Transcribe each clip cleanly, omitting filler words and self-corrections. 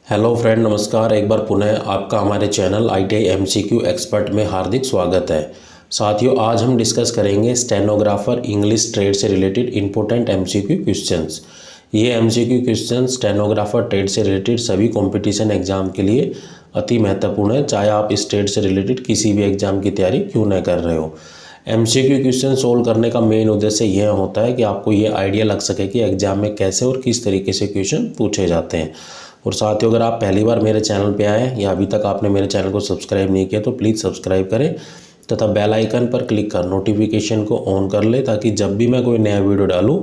Hello friend, नमस्कार। एक बार पुनः आपका हमारे चैनल ITI MCQ एक्सपर्ट में हार्दिक स्वागत है। साथियों, आज हम डिस्कस करेंगे स्टेनोग्राफर इंग्लिश ट्रेड से रिलेटेड इंपॉर्टेंट MCQ क्वेश्चंस। ये MCQ क्वेश्चन स्टेनोग्राफर ट्रेड से रिलेटेड सभी कंपटीशन एग्जाम के लिए अति महत्वपूर्ण है, चाहे आप इस ट्रेड से रिलेटेड किसी भी एग्जाम की तैयारी क्यों न कर रहे हो। MCQ क्वेश्चन सोल्व करने का मेन उद्देश्य यह होता है कि आपको ये आइडिया लग सके कि एग्जाम में कैसे और किस तरीके से क्वेश्चन पूछे जाते हैं। और साथियों, अगर आप पहली बार मेरे चैनल पे आए हैं या अभी तक आपने मेरे चैनल को सब्सक्राइब नहीं किया तो प्लीज़ सब्सक्राइब करें तथा बेल आइकन पर क्लिक कर नोटिफिकेशन को ऑन कर ले, ताकि जब भी मैं कोई नया वीडियो डालूं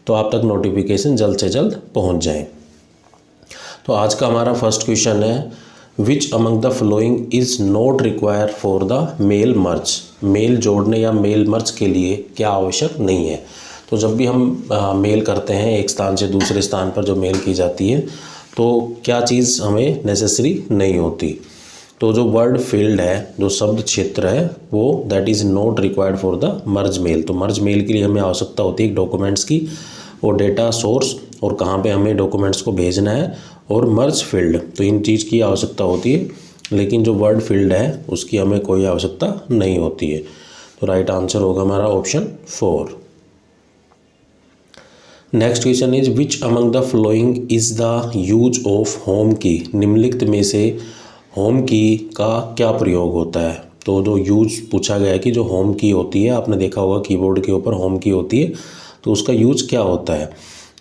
तो आप तक नोटिफिकेशन जल्द से जल्द पहुंच जाए। तो आज का हमारा फर्स्ट क्वेश्चन है, which among the following is not require for the mail merge. Mail जोड़ने या मेल मर्ज के लिए क्या आवश्यक नहीं है। तो जब भी हम मेल करते हैं एक स्थान से दूसरे स्थान पर जो मेल की जाती है, तो क्या चीज़ हमें नेसेसरी नहीं होती। तो जो वर्ड फील्ड है, जो शब्द क्षेत्र है, वो that is not required for the merge mail. तो मर्ज मेल के लिए हमें आवश्यकता होती है डॉक्यूमेंट्स की, और डेटा सोर्स, और कहाँ पे हमें डॉक्यूमेंट्स को भेजना है, और मर्ज फील्ड। तो इन चीज़ की आवश्यकता होती है, लेकिन जो वर्ड फील्ड है उसकी हमें कोई आवश्यकता नहीं होती है। तो राइट आंसर होगा हमारा option 4। Next question is, which among the following is the use of home की। निम्नलिखित में से होम की का क्या प्रयोग होता है। तो जो यूज पूछा गया है कि जो होम की होती है, आपने देखा होगा कीबोर्ड के ऊपर होम की होती है, तो उसका यूज क्या होता है।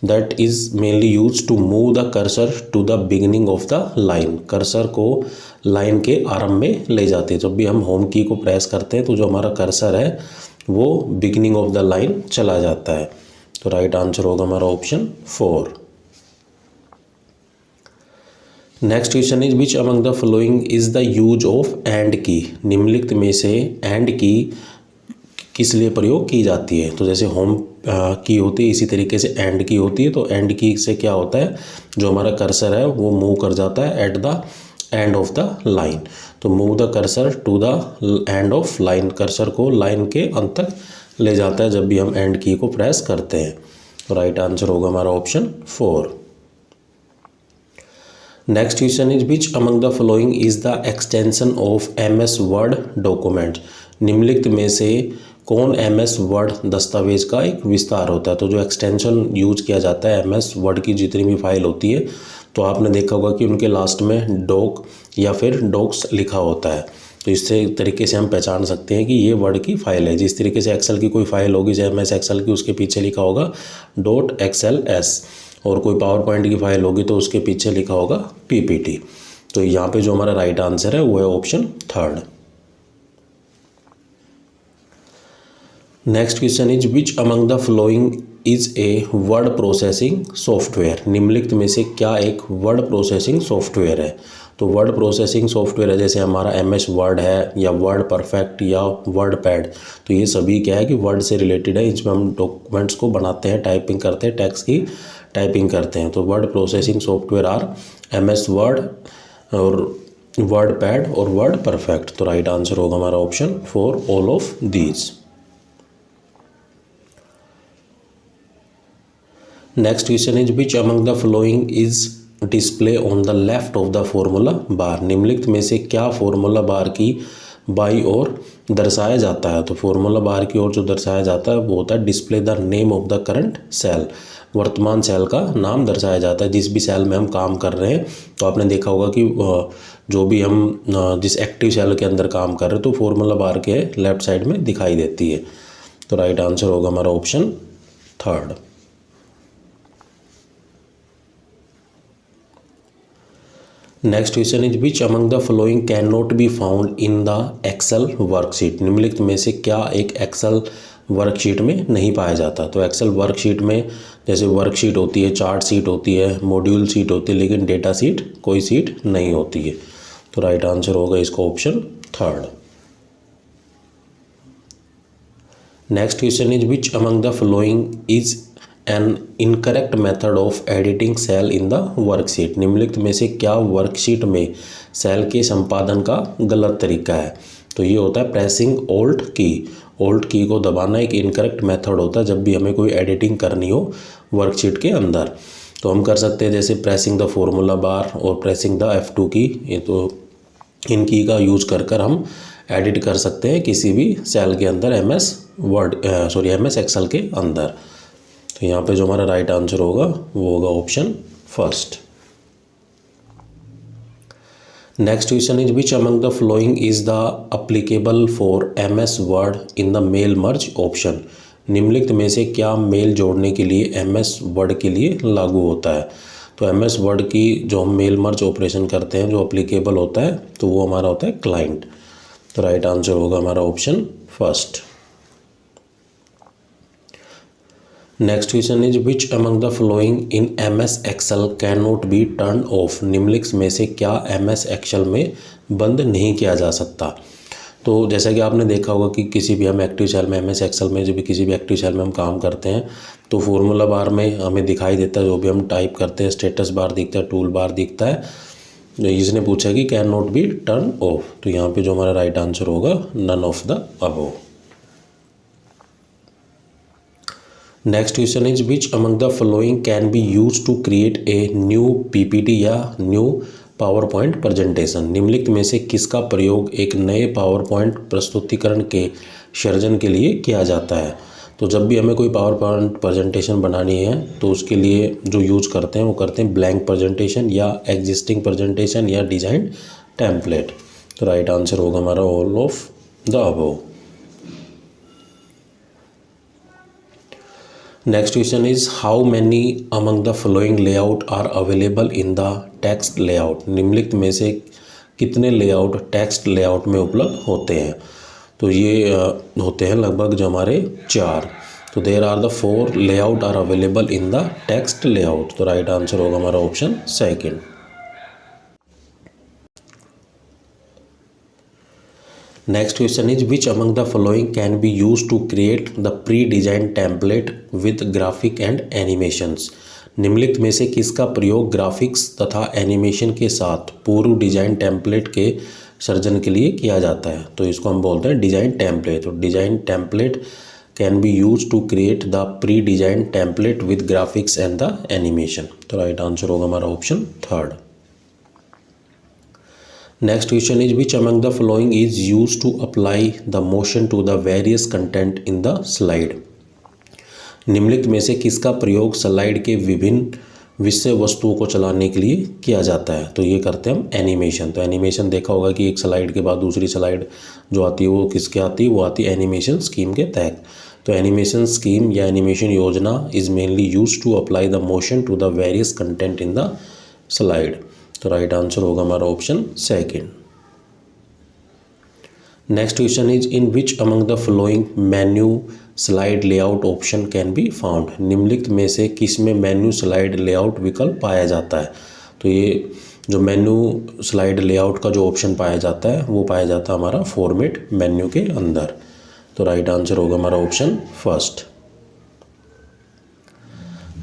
That is mainly use to move the cursor to the beginning of the line. Cursor को लाइन के आरंभ में ले जाते हैं। जब भी हम होम की को प्रेस करते हैं तो जो हमारा कर्सर है वो बिगिनिंग ऑफ द लाइन चला जाता है। तो राइट आंसर होगा हमारा option 4। Next question is, which among the following is the use of and की। निम्नलिखित में से एंड की किस लिए प्रयोग की जाती है। तो जैसे होम की होती है, इसी तरीके से एंड की होती है। तो एंड की से क्या होता है, जो हमारा कर्सर है वो मूव कर जाता है at the end of the line. तो move the cursor to the end of line, cursor को लाइन के अंत तक ले जाता है जब भी हम एंड की को प्रेस करते हैं। तो राइट आंसर होगा हमारा option 4। Next question is, which among the following is the extension of MS word document. निम्नलिखित में से कौन MS वर्ड दस्तावेज का एक विस्तार होता है। तो जो एक्सटेंशन यूज किया जाता है MS वर्ड की जितनी भी फाइल होती है, तो आपने देखा होगा कि उनके लास्ट में डॉक या फिर डॉक्स लिखा होता है। तो इससे तरीके से हम पहचान सकते हैं कि ये वर्ड की फाइल है। जिस तरीके से एक्सेल की कोई फाइल होगी, जैसे MS एक्सेल की, उसके पीछे लिखा होगा .XLS, और कोई पावर पॉइंट की फाइल होगी तो उसके पीछे लिखा होगा PPT। तो यहाँ पे जो हमारा राइट आंसर है वो है option 3। Next question is, which among the following is a word processing software. निम्नलिखित में से क्या एक वर्ड प्रोसेसिंग सॉफ्टवेयर है। तो वर्ड प्रोसेसिंग सॉफ्टवेयर है, जैसे हमारा MS वर्ड है, या वर्ड परफेक्ट, या वर्ड पैड। तो ये सभी क्या है कि वर्ड से रिलेटेड है। इसमें हम डॉक्यूमेंट्स को बनाते हैं, टाइपिंग करते हैं, टेक्स्ट की टाइपिंग करते हैं। तो word processing software are MS word, और वर्ड पैड, और वर्ड परफेक्ट। तो राइट आंसर होगा हमारा option 4, all of these. Next question is, which among the following is display on the left of the formula bar. निम्नलिखित में से क्या formula bar की बाई ओर दर्शाया जाता है। तो फॉर्मूला बार की ओर जो दर्शाया जाता है वो होता है display the name of the current cell. वर्तमान सेल का नाम दर्शाया जाता है, जिस भी सेल में हम काम कर रहे हैं। तो आपने देखा होगा कि जो भी हम जिस एक्टिव सेल के अंदर काम कर रहे हैं, तो फॉर्मूला बार के लेफ्ट साइड में दिखाई देती है। तो राइट आंसर होगा हमारा option 3। Next question is, which among the following can not be found in the Excel worksheet. निम्नलिखित में से क्या एक एक्सेल वर्कशीट में नहीं पाया जाता। तो एक्सेल वर्कशीट में जैसे वर्कशीट होती है, चार्ट शीट होती है, मॉड्यूल शीट होती है, लेकिन डेटा शीट कोई शीट नहीं होती है। तो राइट आंसर होगा इसका option 3। Next question is, which among the following is an incorrect method of editing cell in the worksheet. निम्नलिखित में से क्या वर्कशीट में सेल के संपादन का गलत तरीका है। तो ये होता है प्रेसिंग ऑल्ट की। ऑल्ट की को दबाना एक इनकरेक्ट मेथड होता है जब भी हमें कोई एडिटिंग करनी हो वर्कशीट के अंदर। तो हम कर सकते हैं जैसे प्रेसिंग द फार्मूला बार और प्रेसिंग द F2 की, ये तो इन की का यूज़ कर कर हम एडिट कर सकते हैं किसी भी सेल के अंदर MS एक्सेल के अंदर। तो यहाँ पे जो हमारा राइट आंसर होगा वो होगा option first. Next question is which among the following is the applicable for MS Word in the mail merge option. निम्नलिखित में से क्या मेल जोड़ने के लिए MS वर्ड के लिए लागू होता है। तो MS वर्ड की जो हम मेल मर्ज ऑपरेशन करते हैं जो अप्लीकेबल होता है तो वो हमारा होता है क्लाइंट। तो राइट आंसर होगा हमारा option first. Next question is which among the following in MS Excel can not be turn off. निम्नलिखित में से क्या MS एक्सेल में बंद नहीं किया जा सकता। तो जैसा कि आपने देखा होगा कि किसी भी हम एक्टिव सेल में MS एक्सेल में जो भी किसी भी एक्टिव सेल में हम काम करते हैं तो फॉर्मूला बार में हमें दिखाई देता है जो भी हम टाइप करते हैं, स्टेटस बार दिखता है, टूल बार दिखता है। इसने पूछा कि can not be turn off, तो यहाँ पे जो हमारा राइट आंसर होगा none of the above. Next question is which among the following can be use to create a new PPT या न्यू पावर पॉइंट प्रेजेंटेशन। निम्नलिखित में से किसका प्रयोग एक नए पावर पॉइंट प्रस्तुतिकरण के सृजन के लिए किया जाता है। तो जब भी हमें कोई पावर पॉइंट प्रेजेंटेशन बनानी है तो उसके लिए जो यूज करते हैं वो करते हैं ब्लैंक प्रेजेंटेशन या एग्जिस्टिंग प्रेजेंटेशन या डिजाइन टेम्पलेट। तो राइट आंसर होगा हमारा all of the above. Next question is how many among the following layout are available in the text layout. निम्नलिखित में से कितने लेआउट टेक्स्ट लेआउट में उपलब्ध होते हैं। तो ये होते हैं लगभग जो हमारे 4। तो there are the 4 layout are available in the text layout. तो राइट आंसर होगा हमारा option second. Next question is which among the following can be use to create the pre design template with graphic and animations. निम्नलिखित में से किसका प्रयोग graphics तथा animation के साथ पूर्व डिजाइन टेम्पलेट के सृजन के लिए किया जाता है। तो इसको हम बोलते हैं डिजाइन टेम्पलेट। तो design template can be use to create the pre design template with graphics and the animation. तो राइट आंसर होगा हमारा option third. Next question is which among the following is use to apply the motion to the various content in the slide. निम्नलिखित में से किसका प्रयोग slide के विभिन्न विषय वस्तुओं को चलाने के लिए किया जाता है। तो ये करते हैं हम एनिमेशन। तो एनिमेशन देखा होगा कि एक स्लाइड के बाद दूसरी स्लाइड जो आती है वो किसके आती है, वो आती है एनिमेशन स्कीम के तहत। तो एनिमेशन स्कीम या एनिमेशन योजना is mainly use to apply the motion to the various content in the slide. तो राइट आंसर होगा हमारा option second. Next question is in which among the following menu slide layout option can be found. निम्नलिखित में से किस में menu slide layout विकल्प पाया जाता है। तो ये जो मेन्यू स्लाइड लेआउट का जो ऑप्शन पाया जाता है वो पाया जाता है हमारा फॉर्मेट मेन्यू के अंदर। तो राइट आंसर होगा हमारा option first.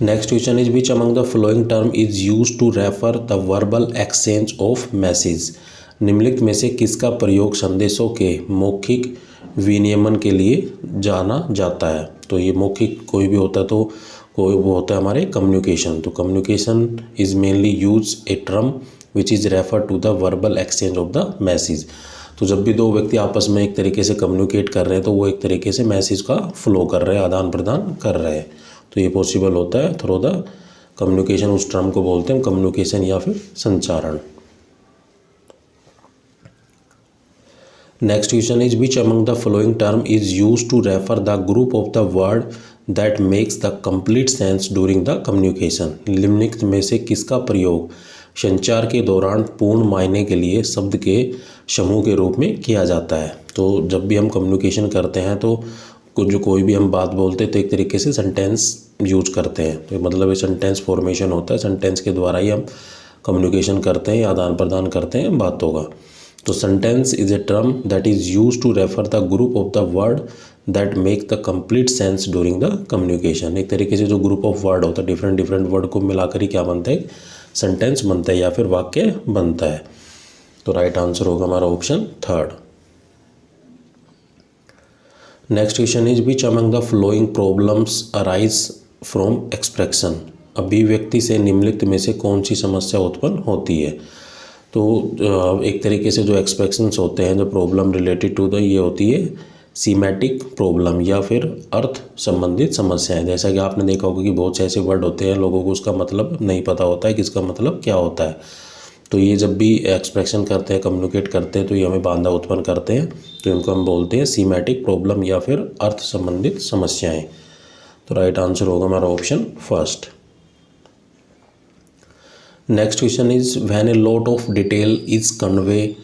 Next question is which among the following term is use to refer the verbal exchange of message. निम्नलिखित में से किसका प्रयोग संदेशों के मौखिक विनिमय के लिए जाना जाता है। तो ये मौखिक कोई भी होता है तो कोई वो होता है हमारे कम्युनिकेशन। तो communication is mainly use a term which is refer to the verbal exchange of the message. तो जब भी दो व्यक्ति आपस में एक तरीके से कम्युनिकेट कर रहे हैं तो वो एक तरीके से मैसेज का फ्लो कर रहे हैं, आदान प्रदान कर रहे हैं। तो ये पॉसिबल होता है थ्रू द कम्युनिकेशन। उस टर्म को बोलते हैं कम्युनिकेशन या फिर संचारण। Next question is which among the following term is use to refer the group of the word that makes the complete sense during the communication. निम्नलिखित में से किसका प्रयोग संचार के दौरान पूर्ण मायने के लिए शब्द के समूह के रूप में किया जाता है। तो जब भी हम कम्युनिकेशन करते हैं तो जो कोई भी हम बात बोलते हैं तो एक तरीके से सेंटेंस यूज करते हैं। तो मतलब ये सेंटेंस फॉर्मेशन होता है, सेंटेंस के द्वारा ही हम कम्युनिकेशन करते हैं या आदान प्रदान करते हैं बातों का। तो sentence is a term that is use to refer the group of the word that make the complete sense during the communication. एक तरीके से जो ग्रुप ऑफ वर्ड होता है डिफरेंट डिफरेंट वर्ड को मिलाकर ही क्या बनता है, सेंटेंस बनता है या फिर वाक्य बनता है। तो राइट आंसर होगा हमारा option third. Next question is which among the flowing problems arise from expression. अभिव्यक्ति से निम्नलिखित में से कौन सी समस्या उत्पन्न होती है। तो एक तरीके से जो एक्सप्रेशंस होते हैं, जो प्रॉब्लम रिलेटेड टू द, ये होती है सीमेटिक प्रॉब्लम या फिर अर्थ संबंधित समस्याएं। जैसा कि आपने देखा होगा कि बहुत से ऐसे वर्ड होते हैं लोगों को उसका मतलब नहीं पता होता है कि इसका मतलब क्या होता है। तो ये जब भी एक्सप्रेशन करते हैं, कम्युनिकेट करते हैं, तो ये हमें बाधा उत्पन्न करते हैं, तो इनको हम बोलते हैं सीमेटिक प्रॉब्लम या फिर अर्थ संबंधित समस्याएं। तो राइट आंसर होगा हमारा option first. Next question is when a lot of detail is convey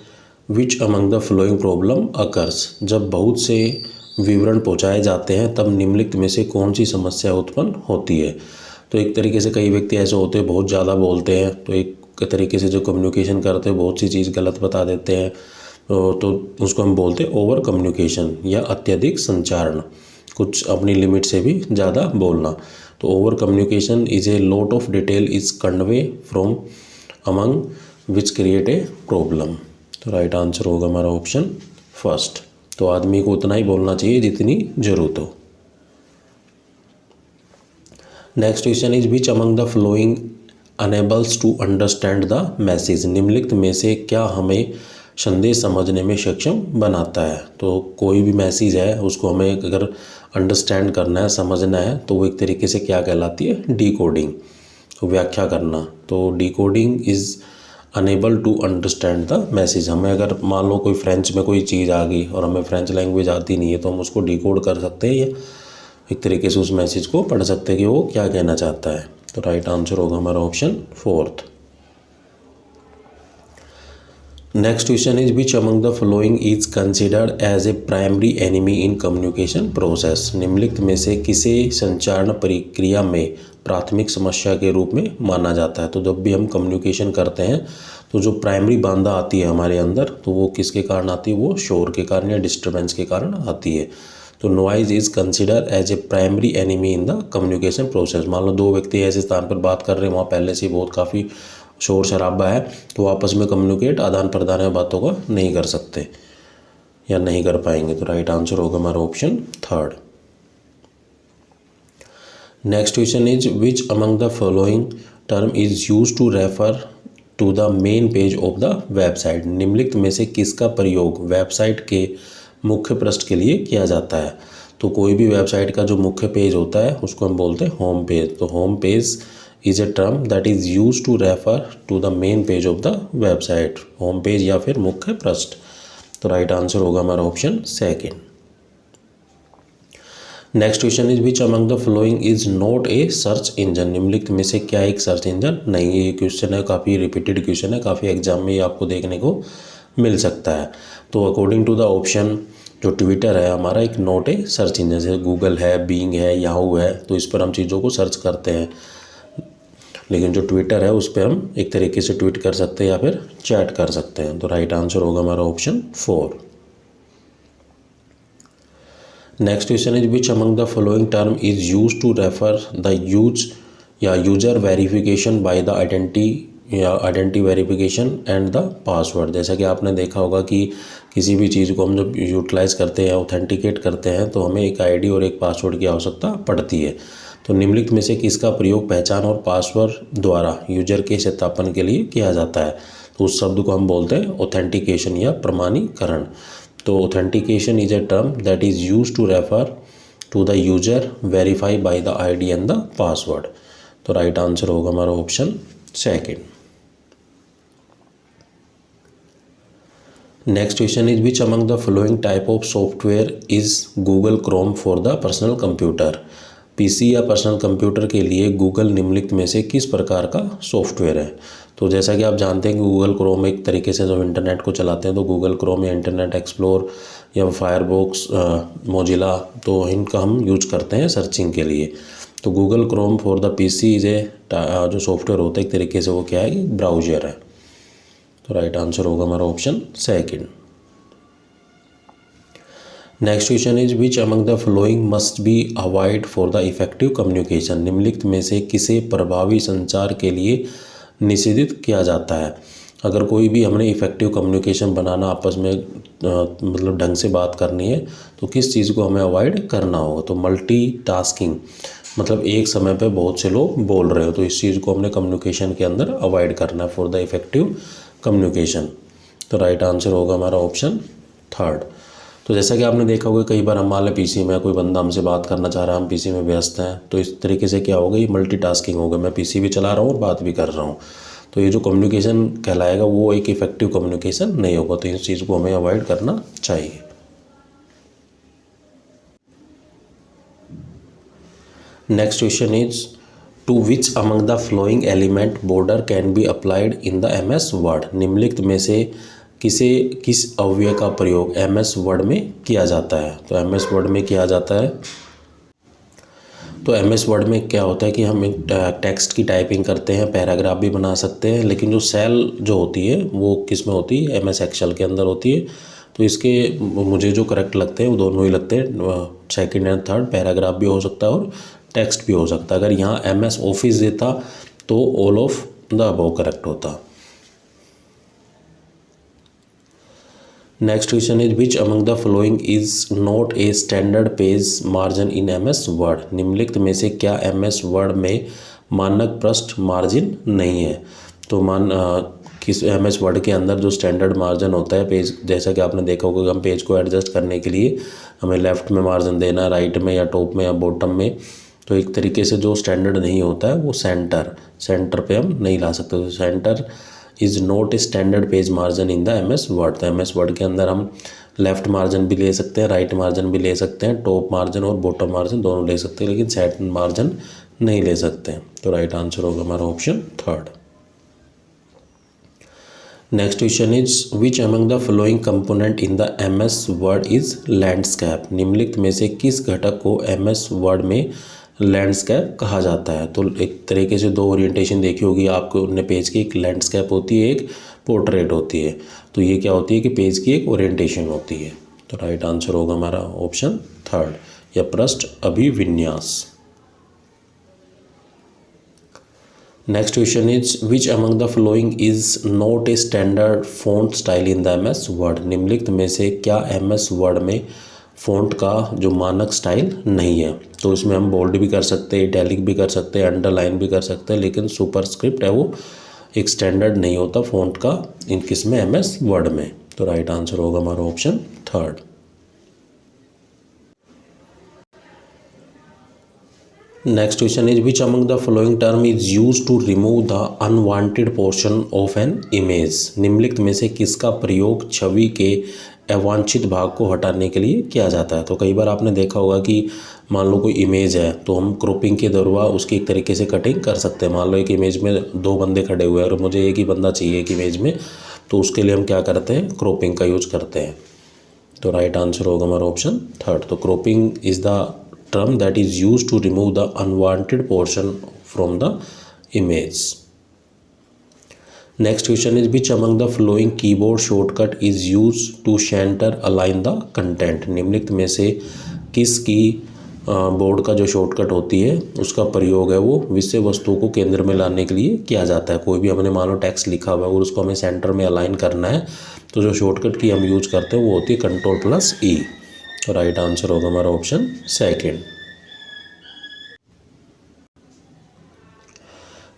which among the flowing problem occurs. जब बहुत से विवरण पहुंचाए जाते हैं तब निम्नलिखित में से कौन सी समस्या उत्पन्न होती है। तो एक तरीके से कई व्यक्ति ऐसे होते हैं बहुत ज़्यादा बोलते हैं, तो एक तरीके से जो कम्युनिकेशन करते हैं बहुत सी चीज़ गलत बता देते हैं, तो उसको हम बोलते हैं ओवर कम्युनिकेशन या अत्यधिक संचारण, कुछ अपनी लिमिट से भी ज़्यादा बोलना। तो over communication is a lot of detail is convey from among which create a problem. तो राइट आंसर होगा हमारा ऑप्शन फर्स्ट। तो आदमी को उतना ही बोलना चाहिए जितनी ज़रूरत हो। Next question is which among the following enables to understand the message. निम्नलिखित में से क्या हमें संदेश समझने में सक्षम बनाता है। तो कोई भी मैसेज है उसको हमें अगर अंडरस्टैंड करना है, समझना है, तो वो एक तरीके से क्या कहलाती है, डीकोडिंग, व्याख्या करना। तो decoding is enable to understand the message. हमें अगर मान लो कोई फ्रेंच में कोई चीज़ आ गई और हमें फ्रेंच लैंग्वेज आती नहीं है, तो हम उसको डिकोड कर सकते हैं या एक तरीके से उस मैसेज को पढ़ सकते हैं कि वो क्या कहना चाहता है। तो राइट आंसर होगा हमारा option fourth. Next question is which among the following is considered as a primary enemy in communication process. निम्नलिखित में से किसे संचारण प्रक्रिया में प्राथमिक समस्या के रूप में माना जाता है। तो जब भी हम कम्युनिकेशन करते हैं तो जो प्राइमरी बाधा आती है हमारे अंदर, तो वो किसके कारण आती है, वो शोर के कारण या डिस्टर्बेंस के कारण आती है। तो noise is consider as a primary enemy in the communication process. मान लो दो व्यक्ति ऐसे स्थान पर बात कर रहे हैं, वहाँ पहले से बहुत काफ़ी शोर शराबा है, तो आपस में कम्युनिकेट, आदान प्रदान या बातों का नहीं कर सकते या नहीं कर पाएंगे। तो राइट आंसर होगा हमारा option third. Next question is which among the following term is use to refer to the main page of the website. निम्नलिखित में से किसका प्रयोग वेबसाइट के मुख्य पृष्ठ के लिए किया जाता है। तो कोई भी वेबसाइट का जो मुख्य पेज होता है उसको हम बोलते हैं होम पेज। तो home page is a term that is use to refer to the main page of the website. Home page या फिर मुख्य पृष्ठ। तो राइट आंसर होगा हमारा option second. Next question is which among the following is not a search engine. निम्नलिखित में से क्या एक सर्च इंजन नहीं है। ये क्वेश्चन है, काफ़ी रिपीटेड क्वेश्चन है, काफ़ी एग्जाम में ये आपको देखने को मिल सकता है। तो अकॉर्डिंग टू द ऑप्शन जो ट्विटर है हमारा एक नॉट ए सर्च इंजन। जैसे गूगल है, बीइंग है, याहू है, तो इस पर हम चीज़ों को सर्च करते हैं, लेकिन जो ट्विटर है उस पर हम एक तरीके से ट्वीट कर सकते हैं या फिर चैट कर सकते हैं। तो राइट आंसर होगा हमारा option four. Next question is which among the following term is use to refer the use या user verification by the identity verification and the password. जैसा कि आपने देखा होगा कि किसी भी चीज़ को हम जब यूटिलाइज करते हैं, ऑथेंटिकेट करते हैं, तो हमें एक आईडी और एक पासवर्ड की आवश्यकता पड़ती है। तो निम्नलिखित में से किसका प्रयोग पहचान और पासवर्ड द्वारा यूजर के सत्यापन के लिए किया जाता है। तो उस शब्द को हम बोलते हैं ऑथेंटिकेशन या प्रमाणीकरण। तो authentication is a term that is use to refer to the user verify by the ID and the password. तो राइट आंसर होगा हमारा option second. Next question is which among the following type of software is Google Chrome for the personal computer. PC या personal computer के लिए Google निम्नलिखित में से किस प्रकार का सॉफ्टवेयर है। तो जैसा कि आप जानते हैं कि गूगल क्रोम एक तरीके से जब इंटरनेट को चलाते हैं तो गूगल क्रोम या इंटरनेट एक्सप्लोर या फायरबॉक्स, मोजिला, तो इनका हम यूज करते हैं सर्चिंग के लिए। तो Google Chrome for the PC is a जो सॉफ्टवेयर होता है एक तरीके से वो क्या है कि ब्राउजर है। तो राइट आंसर होगा हमारा option second. Next question is which among the flowing must be avoid for the effective communication. निम्नलिखित में से किसे प्रभावी संचार के लिए निषेधित किया जाता है। अगर कोई भी हमने इफेक्टिव कम्युनिकेशन बनाना, आपस में मतलब ढंग से बात करनी है, तो किस चीज़ को हमें अवॉइड करना होगा। तो मल्टीटास्किंग मतलब एक समय पे बहुत से लोग बोल रहे हो, तो इस चीज़ को हमने कम्युनिकेशन के अंदर अवॉइड करना है फॉर द इफेक्टिव कम्युनिकेशन। तो राइट आंसर होगा हमारा ऑप्शन थर्ड। तो जैसा कि आपने देखा होगा कई बार हम मान लें पीसी में कोई बंदा हमसे बात करना चाह रहा है, हम पीसी में व्यस्त हैं, तो इस तरीके से क्या होगा, ये मल्टीटास्किंग होगा, मैं पीसी भी चला रहा हूँ और बात भी कर रहा हूँ। तो ये जो कम्युनिकेशन कहलाएगा वो एक इफेक्टिव कम्युनिकेशन नहीं होगा, तो इस चीज़ को हमें अवॉइड करना चाहिए। Next question is to which among the following element border can be applied in the MS Word. निम्नलिखित में से किस अव्यय का प्रयोग एमएस वर्ड में किया जाता है। तो एमएस वर्ड में किया जाता है, तो एमएस वर्ड में क्या होता है कि हम एक टेक्स्ट की टाइपिंग करते हैं, पैराग्राफ भी बना सकते हैं, लेकिन जो सेल जो होती है वो किस में होती है, एमएस एक्सेल के अंदर होती है। तो इसके मुझे जो करेक्ट लगते हैं वो दोनों ही लगते हैं, सेकंड एंड थर्ड, पैराग्राफ भी हो सकता है और टेक्स्ट भी हो सकता है। अगर यहाँ एमएस ऑफिस देता तो all of the above correct होता। Next question is which among the following is not a standard page margin in MS Word. निम्नलिखित में से क्या एमएस वर्ड में मानक पृष्ठ मार्जिन नहीं है। तो किस एमएस वर्ड के अंदर जो स्टैंडर्ड मार्जिन होता है पेज, जैसा कि आपने देखा होगा हम पेज को एडजस्ट करने के लिए हमें लेफ्ट में मार्जिन देना है, राइट में या टॉप में या बॉटम में, तो एक तरीके से जो स्टैंडर्ड नहीं होता है वो सेंटर पे हम नहीं ला सकते। तो centre is not a standard page margin in the MS word. तो एमएस वर्ड के अंदर हम लेफ्ट मार्जिन भी ले सकते हैं, राइट मार्जिन भी ले सकते हैं, टॉप मार्जिन और बॉटम मार्जिन दोनों ले सकते हैं, लेकिन सेंटर मार्जिन नहीं ले सकते। तो राइट आंसर होगा हमारा option third. Next question is which among the following component in the MS word is landscape. निम्नलिखित में से किस घटक को एमएस वर्ड में लैंडस्केप कहा जाता है। तो एक तरीके से दो ओरिएंटेशन देखी होगी आपको अपने पेज की, एक लैंडस्केप होती है, एक पोर्ट्रेट होती है। तो ये क्या होती है कि पेज की एक ओरिएंटेशन होती है। तो राइट आंसर होगा हमारा ऑप्शन थर्ड या पृष्ठ अभिविन्यास। Next question is which among the following is not a standard font style in the MS Word. निम्नलिखित में से क्या एमएस वर्ड में फ़ॉन्ट का जो मानक स्टाइल नहीं है। तो इसमें हम बोल्ड भी कर सकते हैं, इटैलिक भी कर सकते हैं, अंडरलाइन भी कर सकते हैं, लेकिन सुपरस्क्रिप्ट है वो एक स्टैंडर्ड नहीं होता फ़ॉन्ट का इन किस में, एमएस वर्ड में। तो राइट आंसर होगा हमारा option third. Next question is which among the following term is use to remove the unwanted portion of an image. निम्नलिखित में से किसका प्रयोग छवि के अवांछित भाग को हटाने के लिए किया जाता है। तो कई बार आपने देखा होगा कि मान लो कोई इमेज है तो हम क्रॉपिंग के दौरान उसकी एक तरीके से कटिंग कर सकते हैं। मान लो एक इमेज में दो बंदे खड़े हुए हैं और मुझे एक ही बंदा चाहिए एक इमेज में, तो उसके लिए हम क्या करते हैं, क्रॉपिंग का यूज करते हैं। तो राइट आंसर होगा हमारा ऑप्शन थर्ड। तो cropping is the term that is used to remove the unwanted portion from the image. Next question is which among the following keyboard shortcut is used to center align the content। निम्नलिखित में से किसकी board का जो shortcut होती है उसका प्रयोग है वो विषय वस्तु को केंद्र में लाने के लिए किया जाता है। कोई भी हमने मान लो टेक्स्ट लिखा हुआ है और उसको हमें सेंटर में अलाइन करना है, तो जो शॉर्टकट की हम यूज करते हैं वो होती है Ctrl+E। तो राइट आंसर होगा हमारा option second.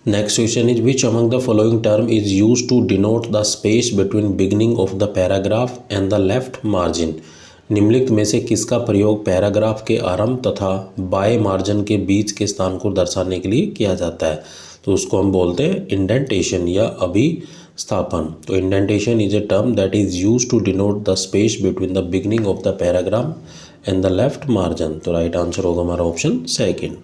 Next question is which among the following term is use to denote the space between beginning of the paragraph and the left margin. निम्नलिखित में से किसका प्रयोग पैराग्राफ के आरंभ तथा बाएं मार्जिन के बीच के स्थान को दर्शाने के लिए किया जाता है। तो उसको हम बोलते हैं इंडेंटेशन या अभिस्थापन। तो indentation is a term that is use to denote the space between the beginning of the paragraph and the left margin. तो राइट आंसर होगा हमारा option second.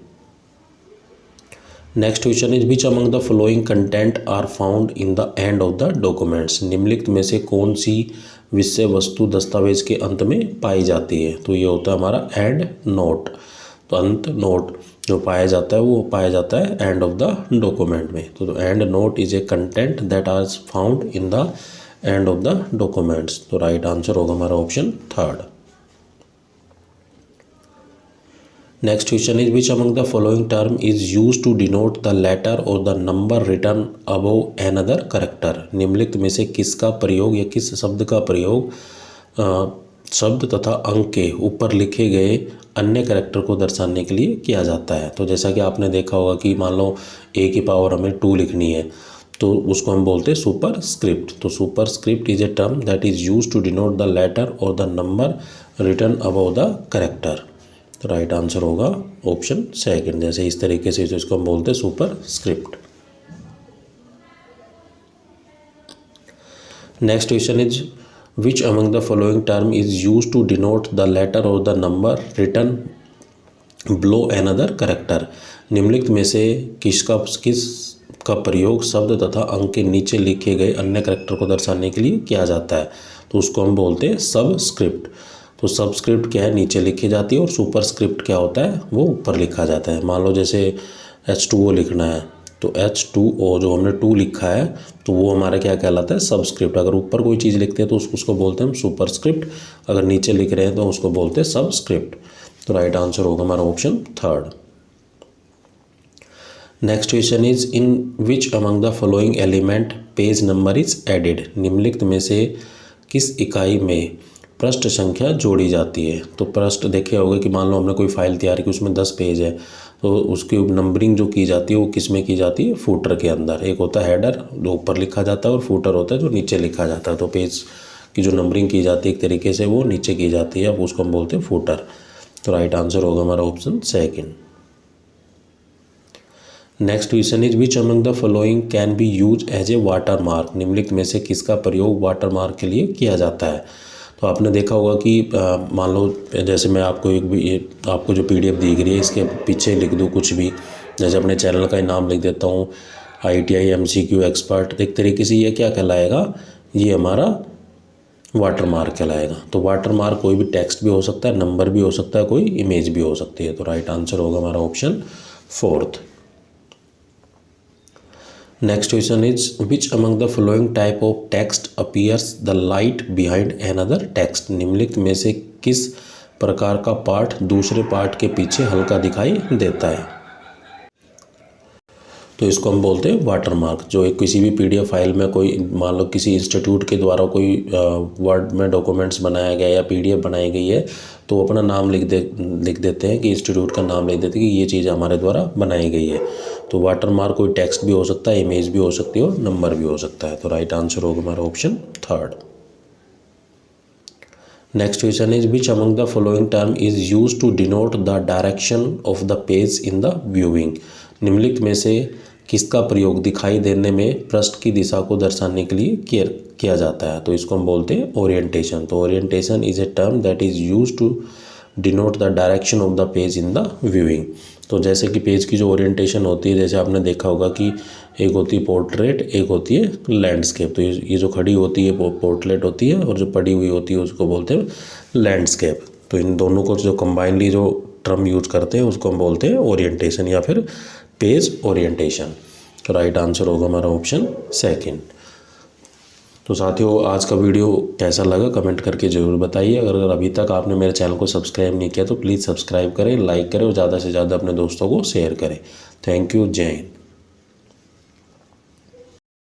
Next question is which among the following content are found in the end of the documents. निम्नलिखित में से कौन सी विषय वस्तु दस्तावेज के अंत में पाई जाती है। तो ये होता है हमारा एंड नोट। तो अंत नोट जो पाया जाता है वो पाया जाता है एंड ऑफ द डॉक्यूमेंट में। तो and note is a content that are found in the end of the documents. तो राइट आंसर होगा हमारा option third. Next question is which among the following term is use to denote the letter और the number return above an other character. निम्नलिखित में से किसका प्रयोग या किस शब्द का प्रयोग शब्द तथा अंक के ऊपर लिखे गए अन्य कैरेक्टर को दर्शाने के लिए किया जाता है। तो जैसा कि आपने देखा होगा कि मान लो ए की पावर हमें 2 लिखनी है तो उसको हम बोलते हैं सुपर स्क्रिप्ट। तो superscript is a term that is use to denote the letter और the number written above the character. तो राइट आंसर होगा ऑप्शन सेकंड। जैसे इस तरीके से इसको हम बोलते हैं superscript. Next question is which among the following term is use to denote the letter और the number written below another character. निम्नलिखित में से किस का प्रयोग शब्द तथा अंक के नीचे लिखे गए अन्य कैरेक्टर को दर्शाने के लिए किया जाता है। तो उसको हम बोलते हैं सबस्क्रिप्ट। तो सबस्क्रिप्ट क्या है, नीचे लिखी जाती है, और सुपर स्क्रिप्ट क्या होता है, वो ऊपर लिखा जाता है। मान लो जैसे H2O लिखना है तो H2O जो हमने 2 लिखा है तो वो हमारा क्या कहलाता है, सबस्क्रिप्ट। अगर ऊपर कोई चीज़ लिखते हैं तो उसको बोलते हैं हम सुपर स्क्रिप्ट, अगर नीचे लिख रहे हैं तो उसको बोलते हैं सबस्क्रिप्ट। तो राइट आंसर होगा हमारा option third. Next question is in which among the following element page number is added. निम्नलिखित में से किस इकाई में पृष्ठ संख्या जोड़ी जाती है। तो पृष्ठ देखे होगा कि मान लो हमने कोई फाइल तैयार की, उसमें 10 पेज है तो उसकी नंबरिंग जो की जाती है वो किस में की जाती है, फूटर के अंदर। एक होता है हेडर जो ऊपर लिखा जाता है और फूटर होता है जो नीचे लिखा जाता है। तो पेज की जो नंबरिंग की जाती है एक तरीके से वो नीचे की जाती है, अब उसको हम बोलते हैं फूटर। तो राइट आंसर होगा हमारा option second. Next question is which among the following can be use as a water mark. निम्नलिखित में से किसका प्रयोग वाटर मार्क के लिए किया जाता है। तो आपने देखा होगा कि मान लो जैसे मैं आपको आपको जो PDF दिख रही है इसके पीछे लिख दूँ कुछ भी, जैसे अपने चैनल का ही नाम लिख देता हूँ ITI MCQ एक्सपर्ट। एक तरीके से ये क्या कहलाएगा, ये हमारा वाटर मार्क कहलाएगा। तो वाटर मार्क कोई भी टेक्स्ट भी हो सकता है, नंबर भी हो सकता है, कोई इमेज भी हो सकती है। तो राइट आंसर होगा हमारा option fourth. Next question is which among the following type of text appears the light behind another text. निम्नलिखित में से किस प्रकार का पाठ दूसरे पाठ के पीछे हल्का दिखाई देता है। तो इसको हम बोलते हैं वाटर मार्क। जो एक किसी भी PDF फाइल में कोई मान लो किसी इंस्टीट्यूट के द्वारा कोई वर्ड में डॉक्यूमेंट्स बनाया गया या PDF बनाई गई है तो वो अपना नाम लिख देते हैं कि इंस्टीट्यूट का नाम लिख देते हैं कि ये चीज़ हमारे द्वारा बनाई गई है। तो वाटर मार्क कोई टेक्स्ट भी हो सकता है, इमेज भी हो सकती है और नंबर भी हो सकता है। तो राइट आंसर होगा हमारा option third. Next question is which among the following term is use to denote the direction of the page in the viewing. निम्नलिखित में से किसका प्रयोग दिखाई देने में पृष्ठ की दिशा को दर्शाने के लिए किया जाता है। तो इसको हम बोलते हैं ओरिएंटेशन। तो orientation is a term that is use to denote the direction of the page in the viewing. तो जैसे कि पेज की जो ओरिएंटेशन होती है, जैसे आपने देखा होगा कि एक होती है पोर्ट्रेट, एक होती है लैंडस्केप। तो ये जो खड़ी होती है वो पोर्ट्रेट होती है और जो पड़ी हुई होती है उसको बोलते हैं लैंडस्केप। तो इन दोनों को जो कंबाइनली जो टर्म यूज करते हैं उसको हम बोलते हैं ओरिएंटेशन या फिर पेज ओरिएंटेशन। तो राइट आंसर होगा हमारा ऑप्शन सेकंड। तो साथियों आज का वीडियो कैसा लगा कमेंट करके ज़रूर बताइए। अगर अभी तक आपने मेरे चैनल को सब्सक्राइब नहीं किया तो प्लीज़ सब्सक्राइब करें, लाइक करें और ज़्यादा से ज़्यादा अपने दोस्तों को शेयर करें। थैंक यू, जय हिंद।